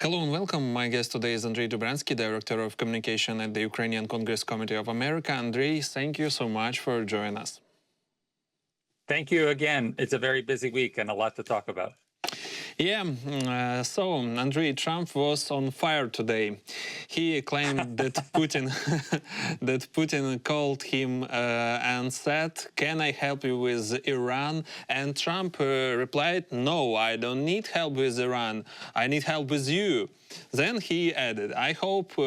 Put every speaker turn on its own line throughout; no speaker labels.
Hello and welcome. My guest today is Andrij Dobriansky, Director of Communication at the Ukrainian Congress Committee of America. Andrij, thank you so much for joining us.
Thank you again. It's a very busy week and a lot to talk about.
Yeah, so Andrij, Trump was on fire today. He claimed that Putin called him and said, "Can I help you with Iran?" And Trump replied, "No, I don't need help with Iran. I need help with you." Then he added, "I hope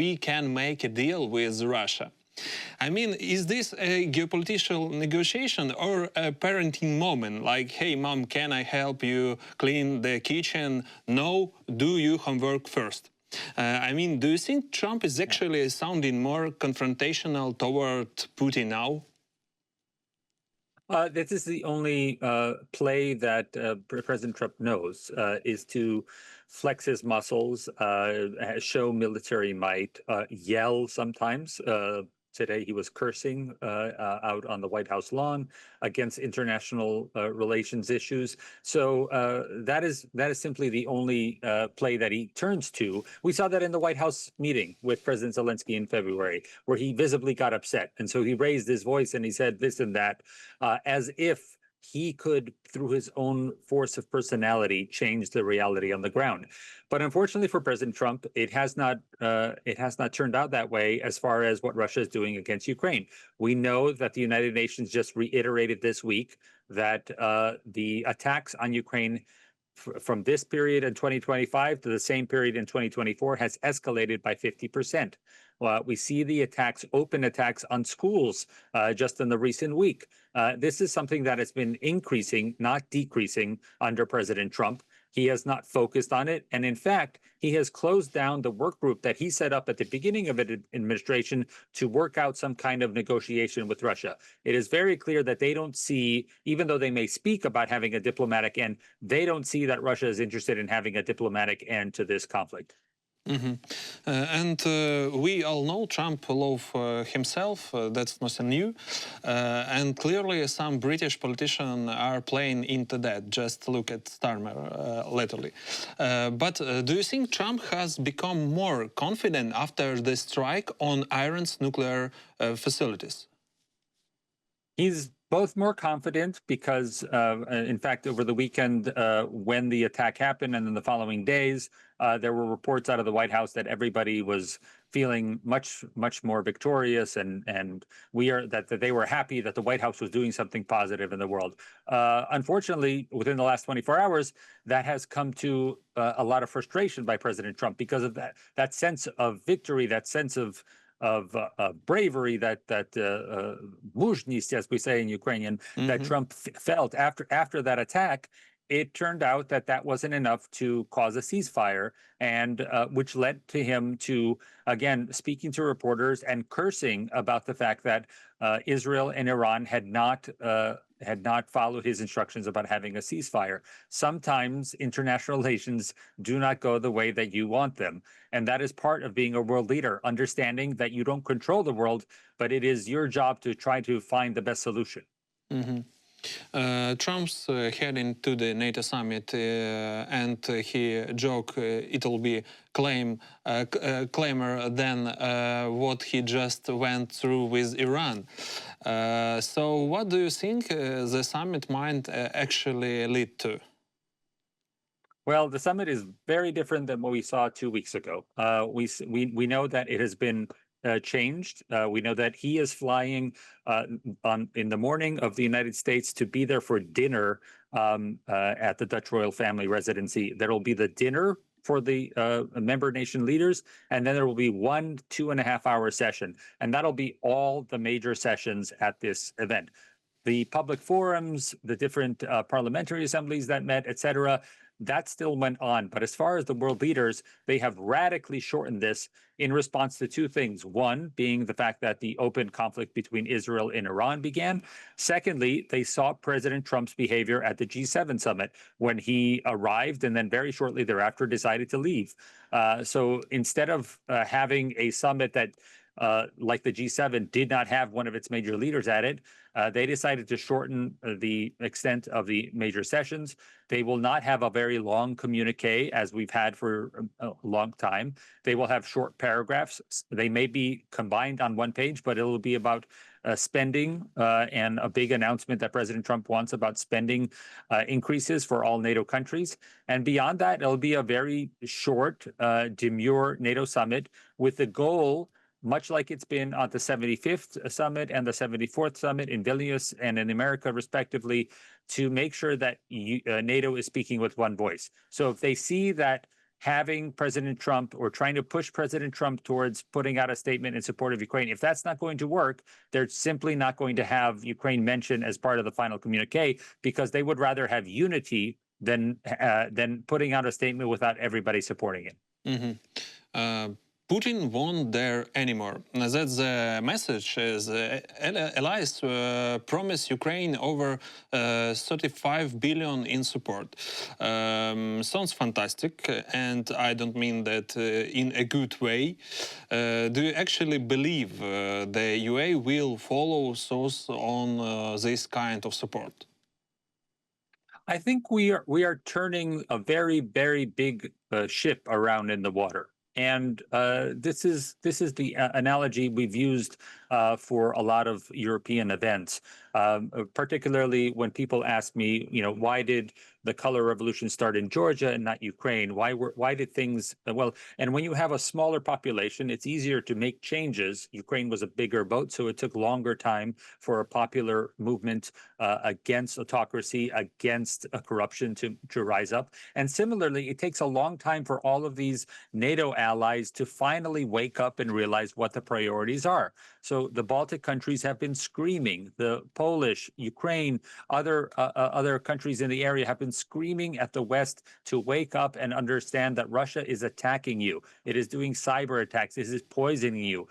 we can make a deal with Russia." I mean, is this a geopolitical negotiation or a parenting moment? Like, hey, mom, can I help you clean the kitchen? No, do your homework first. I mean, do you think Trump is actually sounding more confrontational toward Putin now?
This is the only play that President Trump knows, is to flex his muscles, show military might, yell sometimes. Today he was cursing out on the White House lawn against international relations issues. So that is simply the only play that he turns to. We saw that in the White House meeting with President Zelensky in February, where he visibly got upset. And so he raised his voice and he said this and that, as if he could, through his own force of personality, change the reality on the ground. But unfortunately for President Trump, it has not turned out that way as far as what Russia is doing against Ukraine. We know that the United Nations just reiterated this week that the attacks on Ukraine from this period in 2025 to the same period in 2024 has escalated by 50%. We see the attacks, open attacks on schools just in the recent week. This is something that has been increasing, not decreasing, under President Trump. He has not focused on it. And in fact, he has closed down the work group that he set up at the beginning of the administration to work out some kind of negotiation with Russia. It is very clear that they don't see, even though they may speak about having a diplomatic end, they don't see that Russia is interested in having a diplomatic end to this conflict.
And we all know Trump loves himself, that's nothing new. And clearly some British politicians are playing into that. Just look at Starmer lately. But do you think Trump has become more confident after the strike on Iran's nuclear facilities?
He's both more confident because, in fact, over the weekend, when the attack happened and in the following days, there were reports out of the White House that everybody was feeling much more victorious, and that they were happy that the White House was doing something positive in the world. Unfortunately, within the last 24 hours, that has come to a lot of frustration by President Trump because of that sense of victory, that sense of bravery, that muzhnost, as we say in Ukrainian, that Trump felt after that attack. It turned out that wasn't enough to cause a ceasefire, and which led to him to, again, speaking to reporters and cursing about the fact that Israel and Iran had not followed his instructions about having a ceasefire. Sometimes international relations do not go the way that you want them. And that is part of being a world leader, understanding that you don't control the world, but it is your job to try to find the best solution.
Trump's heading to the NATO summit, and he joked it'll be claimer than what he just went through with Iran. So what do you think the summit might actually lead to?
Well, the summit is very different than what we saw 2 weeks ago. We know that it has been changed. We know that he is flying in the morning of the United States to be there for dinner at the Dutch royal family residency. There will be the dinner for the member nation leaders, and then there will be 1 2.5-hour session, and that'll be all the major sessions at this event. The public forums, the different parliamentary assemblies that met, etc., that still went on. But as far as the world leaders, they have radically shortened this in response to two things. One being the fact that the open conflict between Israel and Iran began. Secondly, they saw President Trump's behavior at the G7 summit when he arrived and then very shortly thereafter decided to leave. So instead of having a summit that like the G7, did not have one of its major leaders at it. They decided to shorten the extent of the major sessions. They will not have a very long communique as we've had for a long time. They will have short paragraphs. They may be combined on one page, but it will be about spending and a big announcement that President Trump wants about spending increases for all NATO countries. And beyond that, it'll be a very short, demure NATO summit with the goal, much like it's been on the 75th summit and the 74th summit in Vilnius and in America, respectively, to make sure that NATO is speaking with one voice. So if they see that having President Trump or trying to push President Trump towards putting out a statement in support of Ukraine, if that's not going to work, they're simply not going to have Ukraine mentioned as part of the final communique, because they would rather have unity than putting out a statement without everybody supporting it.
Mm-hmm. Putin won't dare anymore. That's the message. Is allies promise Ukraine over 35 billion in support. Sounds fantastic, and I don't mean that in a good way. Do you actually believe the UA will follow those on this kind of support?
I think we are turning a very, very big ship around in the water. And this is the analogy we've used for a lot of European events, particularly when people ask me, why did the color revolution start in Georgia and not Ukraine? Why did things, well, and when you have a smaller population, it's easier to make changes. Ukraine was a bigger boat, so it took longer time for a popular movement against autocracy, against corruption to rise up. And similarly, it takes a long time for all of these NATO allies to finally wake up and realize what the priorities are. So the Baltic countries have been screaming, the Polish, Ukraine, other countries in the area have been screaming at the West to wake up and understand that Russia is attacking you. It is doing cyber attacks. It is poisoning you.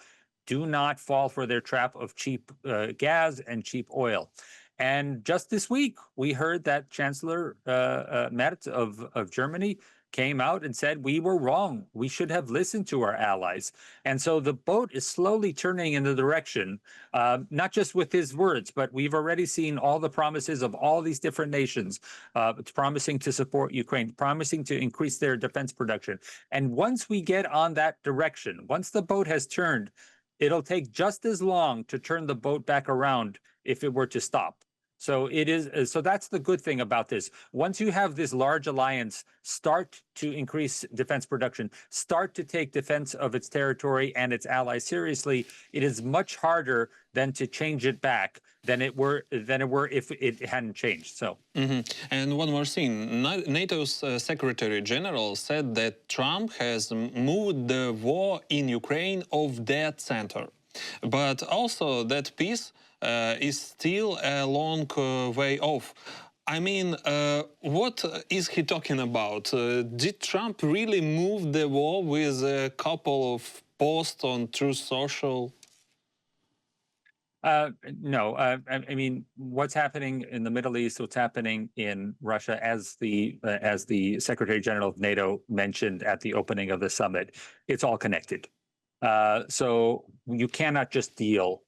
Do not fall for their trap of cheap gas and cheap oil. And just this week, we heard that Chancellor Merz of Germany came out and said we were wrong. We should have listened to our allies. And so the boat is slowly turning in the direction, not just with his words, but we've already seen all the promises of all these different nations promising to support Ukraine, promising to increase their defense production. And once we get on that direction, once the boat has turned, it'll take just as long to turn the boat back around if it were to stop. So that's the good thing about this. Once you have this large alliance start to increase defense production, start to take defense of its territory and its allies seriously, it is much harder than to change it back than it were if it hadn't changed. So.
Mm-hmm. And one more thing, NATO's Secretary General said that Trump has moved the war in Ukraine off dead center, but also that peace is still a long way off. I mean, what is he talking about? Did Trump really move the war with a couple of posts on Truth Social?
No, I mean, what's happening in the Middle East, what's happening in Russia, as the Secretary General of NATO mentioned at the opening of the summit, it's all connected. So you cannot just deal,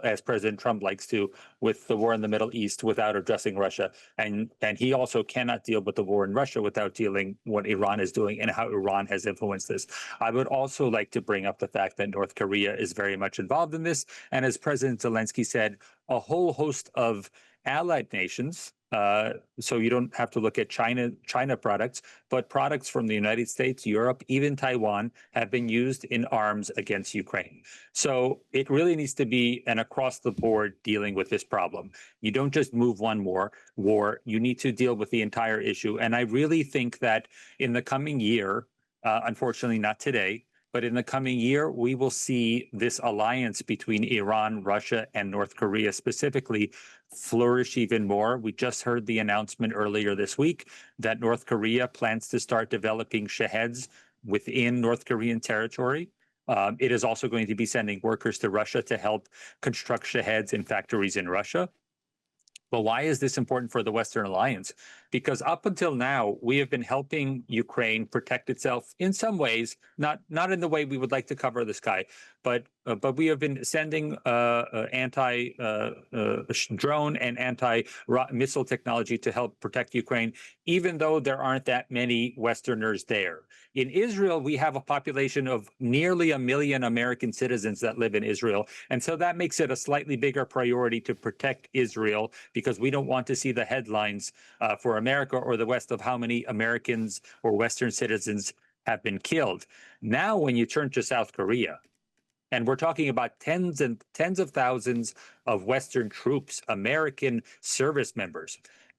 as President Trump likes to, with the war in the Middle East without addressing Russia. And he also cannot deal with the war in Russia without dealing what Iran is doing and how Iran has influenced this. I would also like to bring up the fact that North Korea is very much involved in this. And as President Zelensky said, a whole host of allied nations, so you don't have to look at China products, but products from the United States, Europe, even Taiwan have been used in arms against Ukraine. So it really needs to be an across the board dealing with this problem. You don't just move one war, you need to deal with the entire issue. And I really think that in the coming year, unfortunately not today, but in the coming year, we will see this alliance between Iran, Russia, and North Korea specifically flourish even more. We just heard the announcement earlier this week that North Korea plans to start developing Shaheds within North Korean territory. It is also going to be sending workers to Russia to help construct Shaheds in factories in Russia. But why is this important for the Western alliance? because up until now, we have been helping Ukraine protect itself in some ways, not in the way we would like to cover the sky, but we have been sending anti drone and anti missile technology to help protect Ukraine, even though there aren't that many Westerners there. In Israel, we have a population of nearly 1 million American citizens that live in Israel. And so that makes it a slightly bigger priority to protect Israel, because we don't want to see the headlines for America or the West of how many Americans or Western citizens have been killed. Now, when you turn to South Korea, and we're talking about tens and tens of thousands of Western troops, American service members.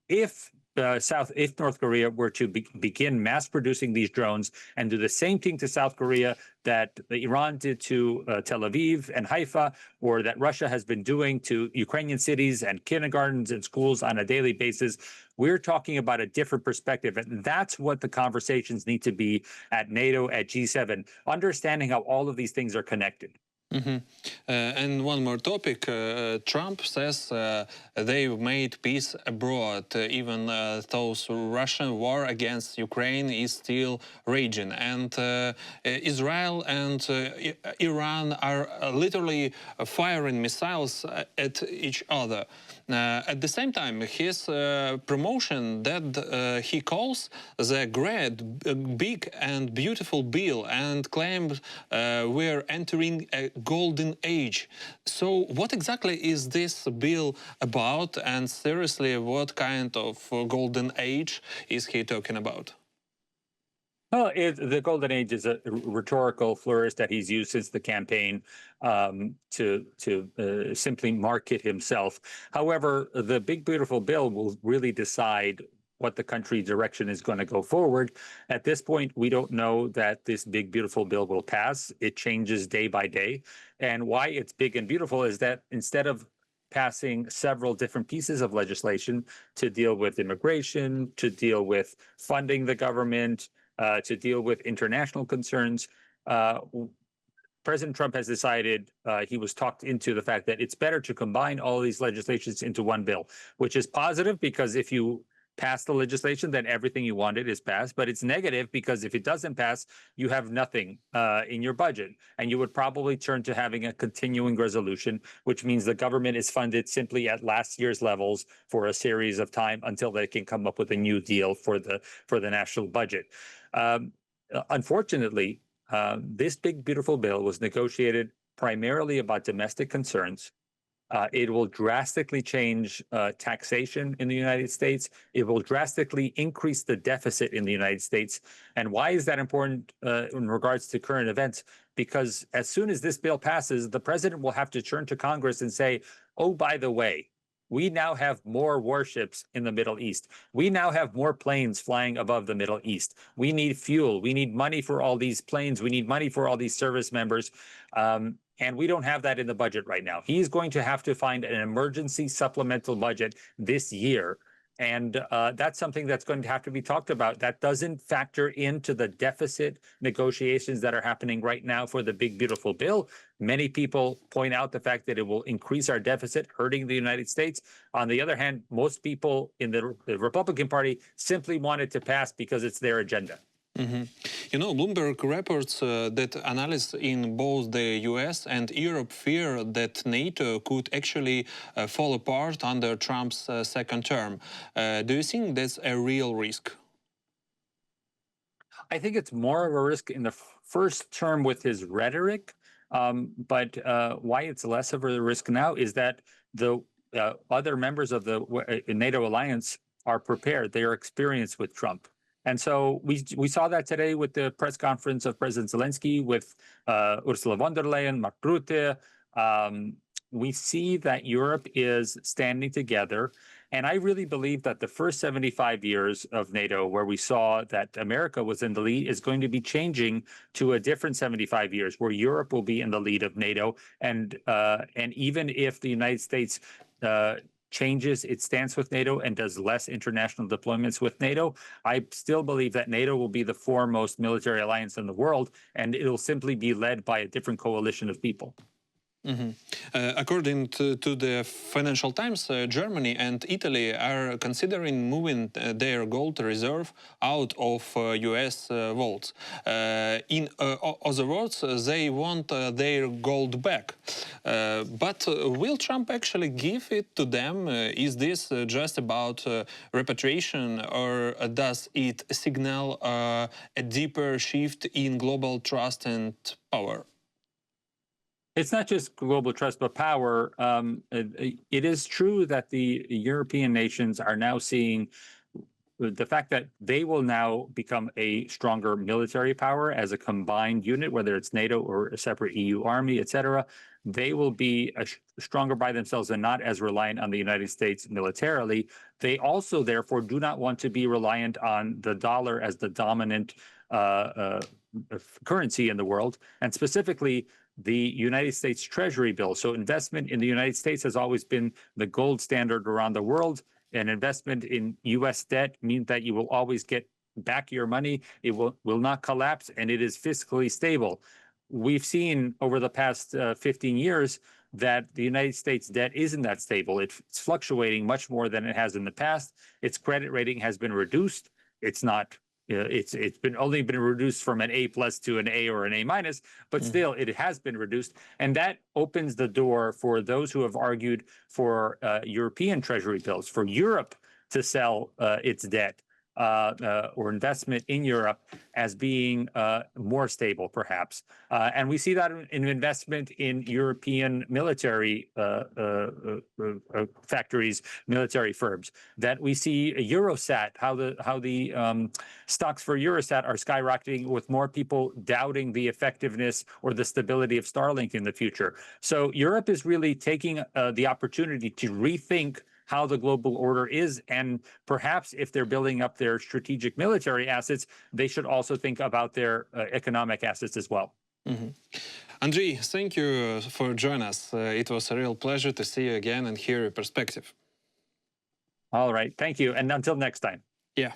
If North Korea were to begin mass producing these drones and do the same thing to South Korea that Iran did to Tel Aviv and Haifa, or that Russia has been doing to Ukrainian cities and kindergartens and schools on a daily basis, we're talking about a different perspective. And that's what the conversations need to be at NATO, at G7, understanding how all of these things are connected.
Mm-hmm. And one more topic. Trump says they've made peace abroad, even though Russian war against Ukraine is still raging. And Israel and Iran are literally firing missiles at each other. At the same time, his promotion that he calls the great, big and beautiful bill, and claims we're entering a golden age. So what exactly is this bill about, and seriously, what kind of golden age is he talking about?
Well, the golden age is a rhetorical flourish that he's used since the campaign to simply market himself. However, the big beautiful bill will really decide what the country's direction is going to go forward. At this point, we don't know that this big beautiful bill will pass. It changes day by day. And why it's big and beautiful is that instead of passing several different pieces of legislation to deal with immigration, to deal with funding the government, to deal with international concerns, President Trump has decided, he was talked into the fact that it's better to combine all these legislations into one bill, which is positive, because if you pass the legislation, then everything you wanted is passed. But it's negative, because if it doesn't pass, you have nothing in your budget. And you would probably turn to having a continuing resolution, which means the government is funded simply at last year's levels for a series of time until they can come up with a new deal for the national budget. Unfortunately, this big, beautiful bill was negotiated primarily about domestic concerns. It will drastically change taxation in the United States. It will drastically increase the deficit in the United States. And why is that important in regards to current events? Because as soon as this bill passes, the president will have to turn to Congress and say, oh, by the way, we now have more warships in the Middle East. We now have more planes flying above the Middle East. We need fuel. We need money for all these planes. We need money for all these service members. And we don't have that in the budget right now. He's going to have to find an emergency supplemental budget this year. And that's something that's going to have to be talked about. That doesn't factor into the deficit negotiations that are happening right now for the big, beautiful bill. Many people point out the fact that it will increase our deficit, hurting the United States. On the other hand, most people in the Republican Party simply want it to pass because it's their agenda.
Mm-hmm. You know, Bloomberg reports that analysts in both the US and Europe fear that NATO could actually fall apart under Trump's second term. Do you think that's a real risk?
I think it's more of a risk in the first term with his rhetoric, but why it's less of a risk now is that the other members of the NATO alliance are prepared. They are experienced with Trump. And so we saw that today with the press conference of President Zelensky, with Ursula von der Leyen, Mark Rutte. We see that Europe is standing together. And I really believe that the first 75 years of NATO, where we saw that America was in the lead, is going to be changing to a different 75 years, where Europe will be in the lead of NATO. And even if the United States changes its stance with NATO and does less international deployments with NATO, I still believe that NATO will be the foremost military alliance in the world, and it will simply be led by a different coalition of people.
According to the Financial Times, Germany and Italy are considering moving their gold reserve out of US vaults. In other words, they want their gold back. But will Trump actually give it to them? Is this just about repatriation, or does it signal a deeper shift in global trust and power?
It's not just global trust, but power. It is true that the European nations are now seeing the fact that they will now become a stronger military power as a combined unit, whether it's NATO or a separate EU army, et cetera. They will be stronger by themselves and not as reliant on the United States militarily. They also, therefore, do not want to be reliant on the dollar as the dominant currency in the world, and specifically the United States Treasury bill. So investment in the United States has always been the gold standard around the world. And investment in U.S. debt means that you will always get back your money. It will not collapse, and it is fiscally stable. We've seen over the past 15 years that the United States debt isn't that stable. It's fluctuating much more than it has in the past. Its credit rating has been reduced. It's not. It's only been reduced from an A+ to an A or an A-, but still it has been reduced, and that opens the door for those who have argued for European Treasury bills, for Europe to sell its debt or investment in Europe as being more stable, perhaps. And we see that in investment in European military factories, military firms. That we see Eurosat, how the stocks for Eurosat are skyrocketing, with more people doubting the effectiveness or the stability of Starlink in the future. So Europe is really taking the opportunity to rethink how the global order is, and perhaps if they're building up their strategic military assets, they should also think about their economic assets as well.
Andrij, thank you for joining us. It was a real pleasure to see you again and hear your perspective.
All right, thank you, and until next time.
Yeah.